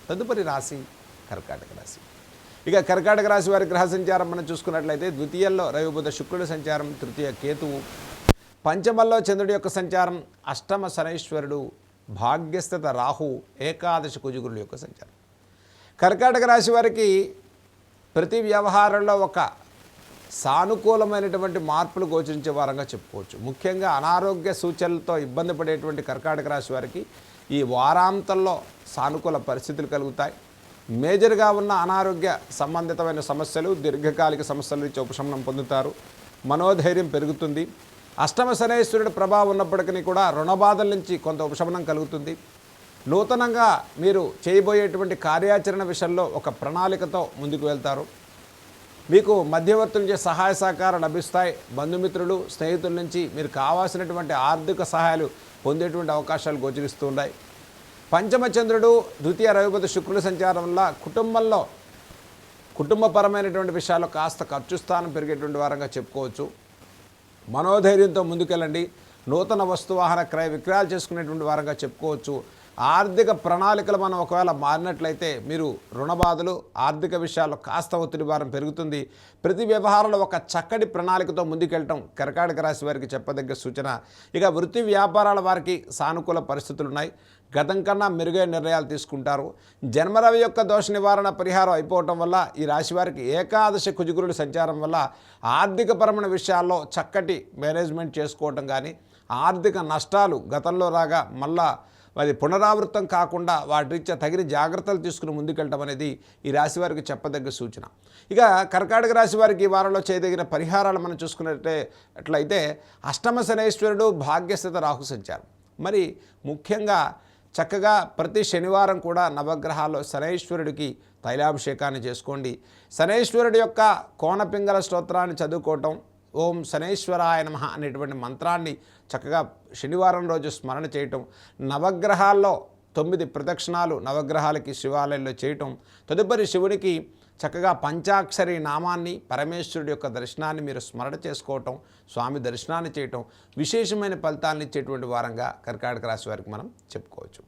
తదుపరి రాశి కర్కాటక రాశి. ఇక కర్కాటక రాశి వారి గ్రహ సంచారం మనం చూసుకున్నట్లయితే ద్వితీయంలో రవి బుధ శుక్రుడి సంచారం, తృతీయ కేతువు, పంచమంలో చంద్రుడి యొక్క సంచారం, అష్టమ శనైశ్వరుడు, భాగ్యస్థిత రాహు, ఏకాదశి కుజగురుల యొక్క సంచారం. కర్కాటక రాశి వారికి ప్రతి వ్యవహారంలో ఒక సానుకూలమైనటువంటి మార్పులు గోచరించే వారంగా చెప్పుకోవచ్చు. ముఖ్యంగా అనారోగ్య సూచనలతో ఇబ్బంది పడేటువంటి కర్కాటక రాశి వారికి ఈ వారాంతంలో సానుకూల పరిస్థితులు కలుగుతాయి. మేజర్గా ఉన్న అనారోగ్య సంబంధితమైన సమస్యలు, దీర్ఘకాలిక సమస్యల నుంచి ఉపశమనం పొందుతారు. మనోధైర్యం పెరుగుతుంది. అష్టమ శనైశ్వరుడి ప్రభావం ఉన్నప్పటికీ కూడా రుణబాధల నుంచి కొంత ఉపశమనం కలుగుతుంది. నూతనంగా మీరు చేయబోయేటువంటి కార్యాచరణ విషయంలో ఒక ప్రణాళికతో ముందుకు వెళ్తారు. మీకు మధ్యవర్తుల నుంచి సహాయ సహకారం లభిస్తాయి. బంధుమిత్రులు, స్నేహితుల నుంచి మీరు కావాల్సినటువంటి ఆర్థిక సహాయాలు పొందేటువంటి అవకాశాలు గోచరిస్తూ ఉన్నాయి. పంచమ చంద్రుడు, ద్వితీయ రవిబుధ శుక్రుల సంచారం వల్ల కుటుంబంలో కుటుంబపరమైనటువంటి విషయాల్లో కాస్త ఖర్చు స్థానం పెరిగేటువంటి వారంగా చెప్పుకోవచ్చు. మనోధైర్యంతో ముందుకెళ్ళండి. నూతన వస్తువాహన క్రయ విక్రయాలు చేసుకునేటువంటి వారంగా చెప్పుకోవచ్చు. ఆర్థిక ప్రణాళికలు మనం ఒకవేళ మారినట్లయితే మీరు రుణబాధలు, ఆర్థిక విషయాల్లో కాస్త ఒత్తిడి భారం పెరుగుతుంది. ప్రతి వ్యవహారంలో ఒక చక్కటి ప్రణాళికతో ముందుకెళ్ళటం కర్కాటక రాశి వారికి చెప్పదగ్గ సూచన. ఇక వృత్తి వ్యాపారాల వారికి సానుకూల పరిస్థితులు ఉన్నాయి. గతం కన్నా మెరుగైన నిర్ణయాలు తీసుకుంటారు. జన్మరవి యొక్క దోష నివారణ పరిహారం అయిపోవటం వల్ల ఈ రాశి వారికి ఏకాదశి కుజగురుడి సంచారం వల్ల ఆర్థికపరమైన విషయాల్లో చక్కటి మేనేజ్మెంట్ చేసుకోవటం కానీ, ఆర్థిక నష్టాలు గతంలో రాగా మళ్ళా అది పునరావృతం కాకుండా వాటి రీత్యా తగిన జాగ్రత్తలు తీసుకుని ముందుకెళ్ళటం అనేది ఈ రాశి వారికి చెప్పదగ్గ సూచన. ఇక కర్కాటక రాశి వారికి ఈ వారంలో చేయదగిన పరిహారాలు మనం చూసుకున్నట్లయితే అష్టమ శనైశ్వరుడు, భాగ్యస్థిత రాహు సంచారం. మరి ముఖ్యంగా చక్కగా ప్రతి శనివారం కూడా నవగ్రహాల్లో శనైశ్వరుడికి తైలాభిషేకాన్ని చేసుకోండి. శనైశ్వరుడి యొక్క కోనపింగళ స్తోత్రాన్ని చదువుకోవటం, ఓం శనైశ్వరాయ నమః అనేటువంటి మంత్రాన్ని చక్కగా శనివారం రోజు స్మరణ చేయటం, నవగ్రహాల్లో 9 ప్రదక్షిణాలు నవగ్రహాలకి శివాలయంలో చేయటం, తదుపరి శివునికి చక్కగా పంచాక్షరి నామాన్ని, పరమేశ్వరుడి యొక్క దర్శనాన్ని మీరు స్మరణ చేసుకోవటం, స్వామి దర్శనాన్ని చేయటం విశేషమైన ఫలితాలను ఇచ్చేటువంటి వారంగా కర్కాటక రాశి వారికి మనం చెప్పుకోవచ్చు.